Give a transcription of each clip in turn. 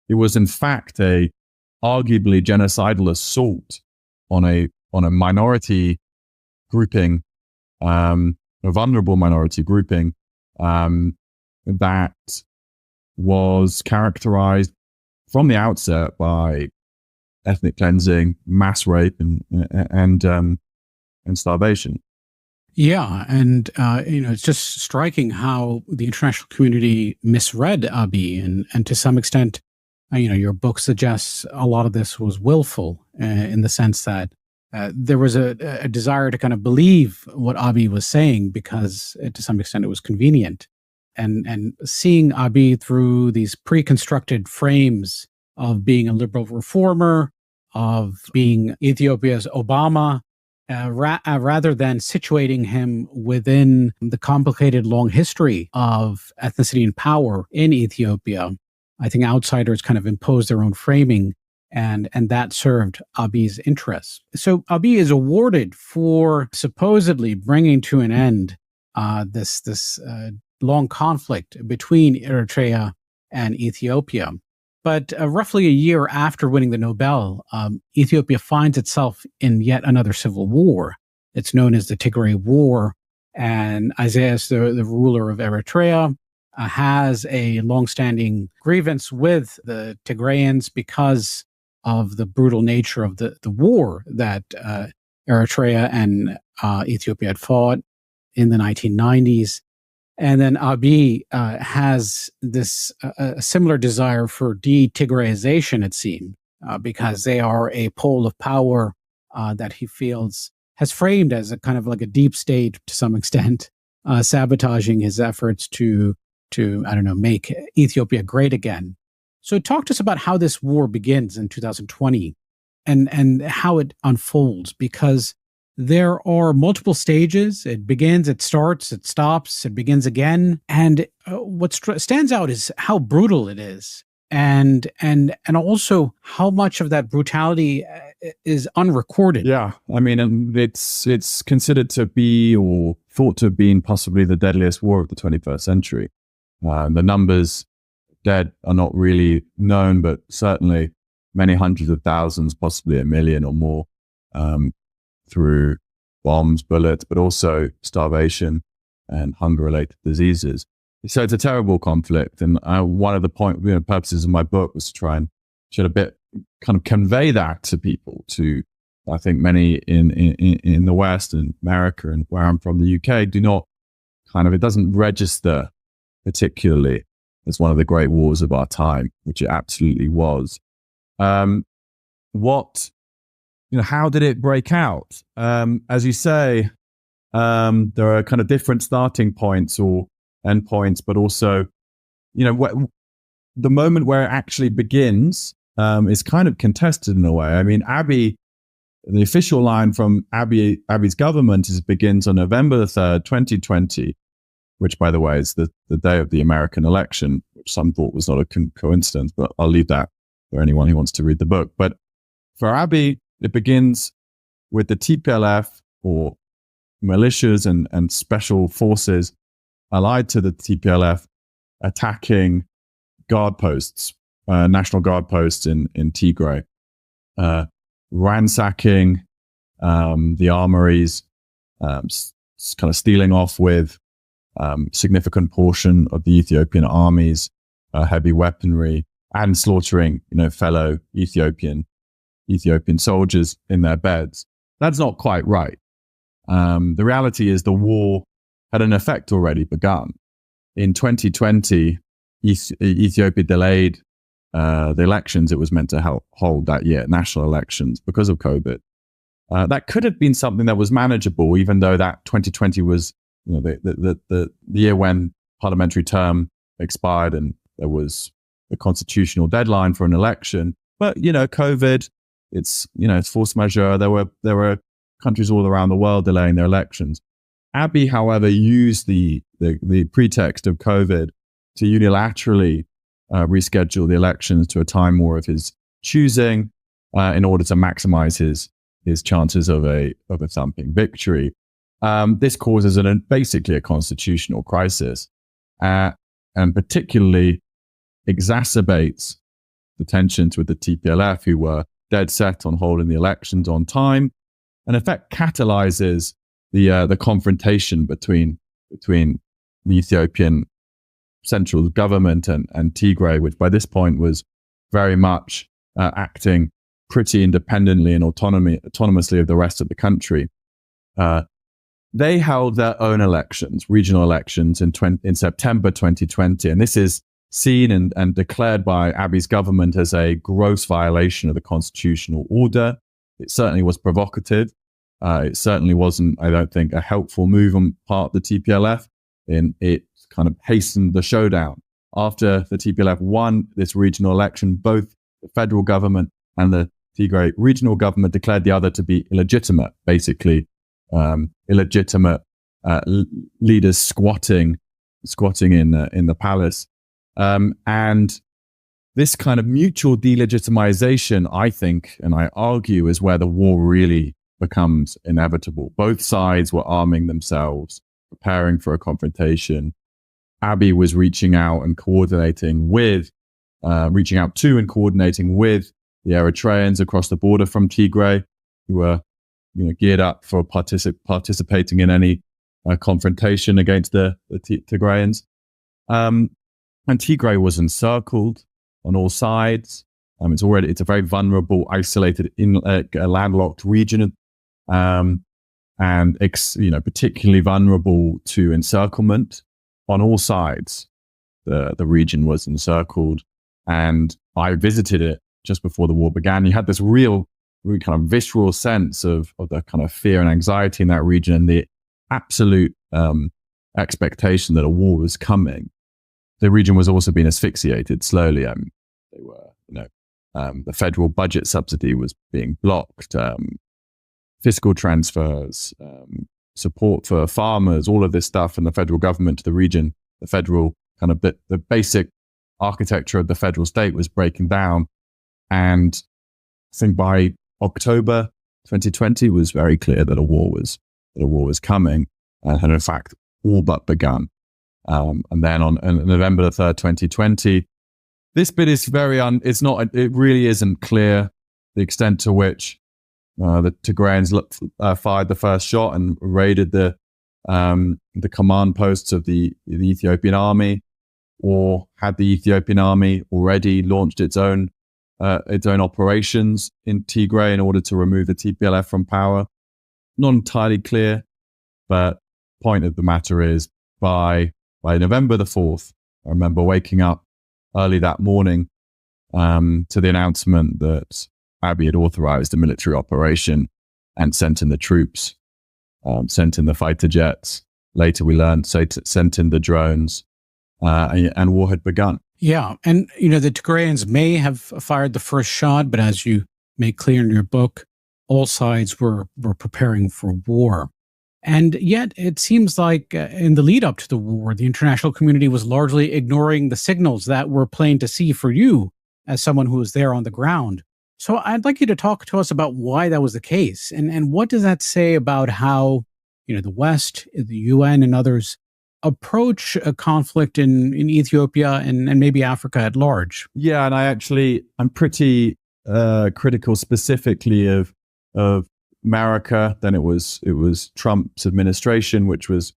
it was in fact a arguably genocidal assault on a minority grouping, a vulnerable minority grouping, that was characterized from the outset by ethnic cleansing, mass rape, and starvation. Yeah, and it's just striking how the international community misread Abiy, and to some extent, your book suggests a lot of this was willful in the sense that there was a desire to kind of believe what Abiy was saying because to some extent it was convenient, and seeing Abiy through these pre-constructed frames of being a liberal reformer, of being Ethiopia's Obama. Rather than situating him within the complicated long history of ethnicity and power in Ethiopia, I think outsiders kind of imposed their own framing, and that served Abiy's interests. So Abiy is awarded for supposedly bringing to an end this long conflict between Eritrea and Ethiopia. But roughly a year after winning the Nobel, Ethiopia finds itself in yet another civil war. It's known as the Tigray War. And Isaias, the ruler of Eritrea, has a longstanding grievance with the Tigrayans because of the brutal nature of the war that Eritrea and Ethiopia had fought in the 1990s. And then Abiy has this a similar desire for de-Tigrayization, it seems, because they are a pole of power that he feels has framed as a kind of like a deep state to some extent, sabotaging his efforts to make Ethiopia great again. So talk to us about how this war begins in 2020 and how it unfolds, because there are multiple stages. It begins, it starts, it stops, it begins again. And what stands out is how brutal it is. And also how much of that brutality is unrecorded. Yeah, I mean, it's considered to be, or thought to have been, possibly the deadliest war of the 21st century. The numbers dead are not really known, but certainly many hundreds of thousands, possibly a million or more, through bombs, bullets, but also starvation and hunger-related diseases. So it's a terrible conflict. And one of the purposes of my book was to try and shed a bit, kind of convey that to people, to, I think many in the West and America and where I'm from, the UK, do not it doesn't register particularly as one of the great wars of our time, which it absolutely was. How did it break out? As you say, there are kind of different starting points or endpoints, but also, the moment where it actually begins is kind of contested in a way. I mean, Abiy, the official line from Abiy's government begins on November the 3rd, 2020, which, by the way, is the day of the American election, which some thought was not a coincidence, but I'll leave that for anyone who wants to read the book. But for Abiy, it begins with the TPLF, or militias and special forces allied to the TPLF, attacking guard posts, National Guard posts in Tigray, ransacking the armories, kind of stealing off with significant portion of the Ethiopian army's heavy weaponry, and slaughtering, fellow Ethiopian soldiers in their beds. That's not quite right. The reality is the war had in effect already begun. In 2020, Ethiopia delayed the elections it was meant to hold that year, national elections, because of COVID. That could have been something that was manageable, even though that 2020 was the year when parliamentary term expired and there was a constitutional deadline for an election. But, COVID, it's force majeure. There were countries all around the world delaying their elections. Abiy, however, used the pretext of COVID to unilaterally reschedule the elections to a time more of his choosing, in order to maximize his chances of a thumping victory. This causes basically a constitutional crisis, and particularly exacerbates the tensions with the TPLF, who were dead set on holding the elections on time, and in fact catalyzes the confrontation between the Ethiopian central government and Tigray, which by this point was very much acting pretty independently and autonomously of the rest of the country. They held their own elections, regional elections, in September 2020, and this is seen and declared by Abiy's government as a gross violation of the constitutional order. It certainly was provocative. It certainly wasn't, I don't think, a helpful move on part of the TPLF. And it kind of hastened the showdown. After the TPLF won this regional election, both the federal government and the Tigray regional government declared the other to be illegitimate, basically illegitimate leaders squatting in the palace. And this kind of mutual delegitimization, I think, and I argue, is where the war really becomes inevitable. Both sides were arming themselves, preparing for a confrontation. Abiy was reaching out to and coordinating with the Eritreans across the border from Tigray, who were, geared up for participating in any confrontation against the Tigrayans. And Tigray was encircled on all sides. It's a very vulnerable, isolated, landlocked region, and particularly vulnerable to encirclement on all sides. The region was encircled, and I visited it just before the war began. You had this really kind of visceral sense of the kind of fear and anxiety in that region, and the absolute expectation that a war was coming. The region was also being asphyxiated slowly. The federal budget subsidy was being blocked. Fiscal transfers, support for farmers, all of this stuff, and the federal government to the region, the federal kind of the basic architecture of the federal state was breaking down. And I think by October 2020, it was very clear that a war was coming, and had in fact all but begun. And then on November the 3rd, 2020, this bit is it really isn't clear the extent to which the Tigrayans fired the first shot and raided the command posts of the Ethiopian army, or had the Ethiopian army already launched its own operations in Tigray in order to remove the TPLF from power. Not entirely clear, but point of the matter is by November the 4th, I remember waking up early that morning to the announcement that Abiy had authorized a military operation and sent in the troops, sent in the fighter jets. Later we learned, sent in the drones, and war had begun. Yeah. And, the Tigrayans may have fired the first shot, but as you make clear in your book, all sides were preparing for war. And yet it seems like in the lead up to the war, the international community was largely ignoring the signals that were plain to see for you as someone who was there on the ground. So I'd like you to talk to us about why that was the case. And what does that say about how, the West, the UN and others approach a conflict in Ethiopia and maybe Africa at large? Yeah, and I'm pretty critical specifically of America. Then it was Trump's administration, which was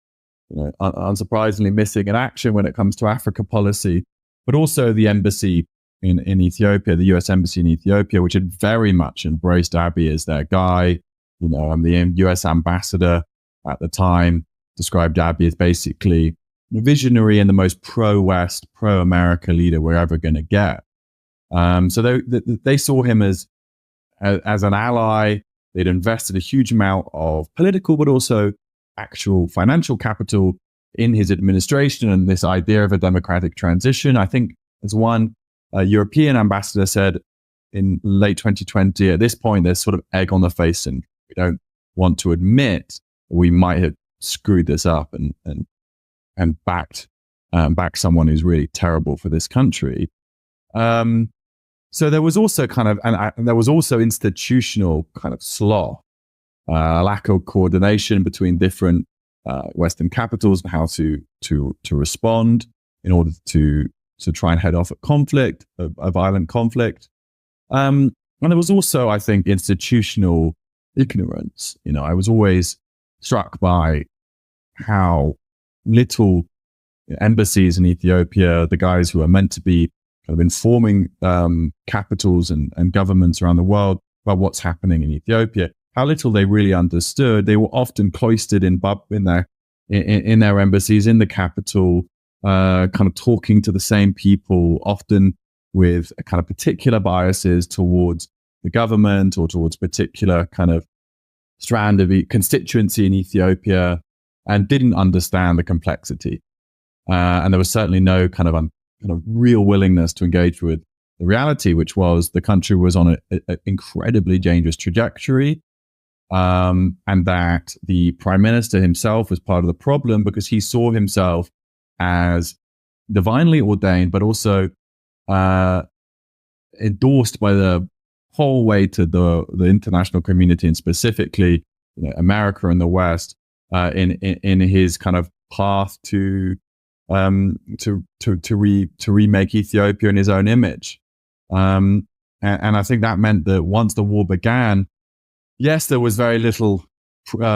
unsurprisingly missing in action when it comes to Africa policy, but also the embassy in Ethiopia, the US embassy in Ethiopia, which had very much embraced Abiy as their guy. The US ambassador at the time described Abiy as basically a visionary and the most pro-West, pro-America leader we're ever going to get. So they saw him as an ally. They'd invested a huge amount of political, but also actual financial capital in his administration and this idea of a democratic transition. I think, as one European ambassador said in late 2020, at this point, there's sort of egg on the face, and we don't want to admit we might have screwed this up and backed someone who's really terrible for this country. So there was also there was also institutional kind of sloth, lack of coordination between different Western capitals and how to respond in order to to try and head off a violent conflict. And there was also, I think, institutional ignorance. I was always struck by how little embassies in Ethiopia, the guys who are meant to be kind of informing capitals and governments around the world about what's happening in Ethiopia, how little they really understood. They were often cloistered in their embassies in the capital, kind of talking to the same people, often with a kind of particular biases towards the government or towards particular kind of strand of constituency in Ethiopia, and didn't understand the complexity. And there was certainly no kind of real willingness to engage with the reality, which was the country was on an incredibly dangerous trajectory, and that the prime minister himself was part of the problem because he saw himself as divinely ordained, but also endorsed by the whole way to the international community, and specifically America and the West, in his kind of path to remake Ethiopia in his own image. And I think that meant that once the war began, yes, there was very little. There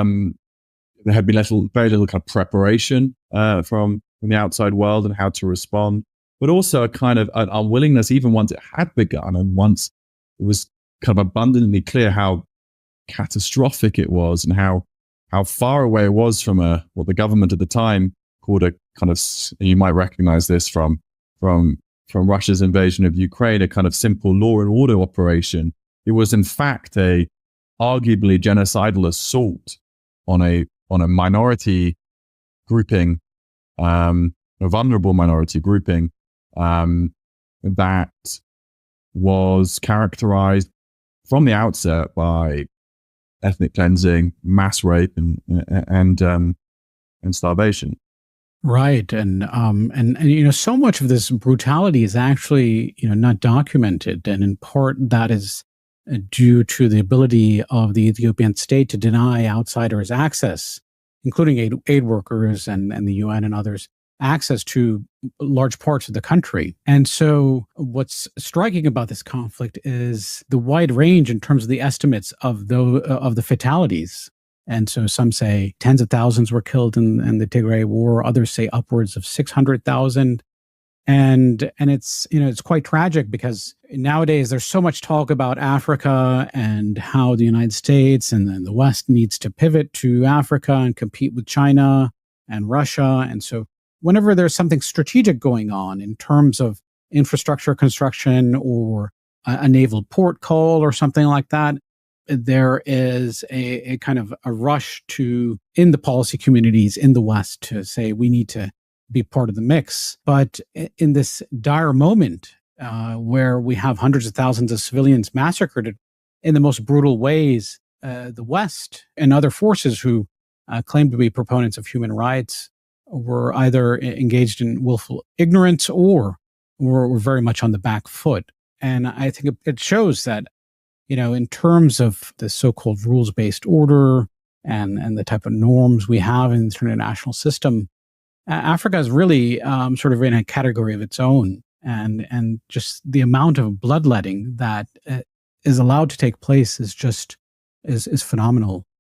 had been very little kind of preparation from the outside world and how to respond, but also a kind of an unwillingness, even once it had begun and once it was kind of abundantly clear how catastrophic it was and how far away it was from what the government at the time called a kind of, you might recognize this from Russia's invasion of Ukraine, a kind of simple law and order operation. It was in fact a arguably genocidal assault on a minority grouping, a vulnerable minority grouping, that was characterized from the outset by ethnic cleansing, mass rape, and starvation. Right, and so much of this brutality is actually not documented, and in part that is due to the ability of the Ethiopian state to deny outsiders access, including aid workers and the UN and others, access to large parts of the country. And so what's striking about this conflict is the wide range in terms of the estimates of the fatalities. And so some say tens of thousands were killed in the Tigray War. Others say upwards of 600,000. And it's it's quite tragic because nowadays there's so much talk about Africa and how the United States and then the West needs to pivot to Africa and compete with China and Russia. And so whenever there's something strategic going on in terms of infrastructure construction or a naval port call or something like that, there is a kind of a rush in the policy communities in the West to say we need to be part of the mix. But in this dire moment where we have hundreds of thousands of civilians massacred in the most brutal ways, the West and other forces who claim to be proponents of human rights were either engaged in willful ignorance or were very much on the back foot. And I think it shows that, in terms of the so-called rules-based order and the type of norms we have in the international system, Africa is really sort of in a category of its own. And just the amount of bloodletting that is allowed to take place is phenomenal.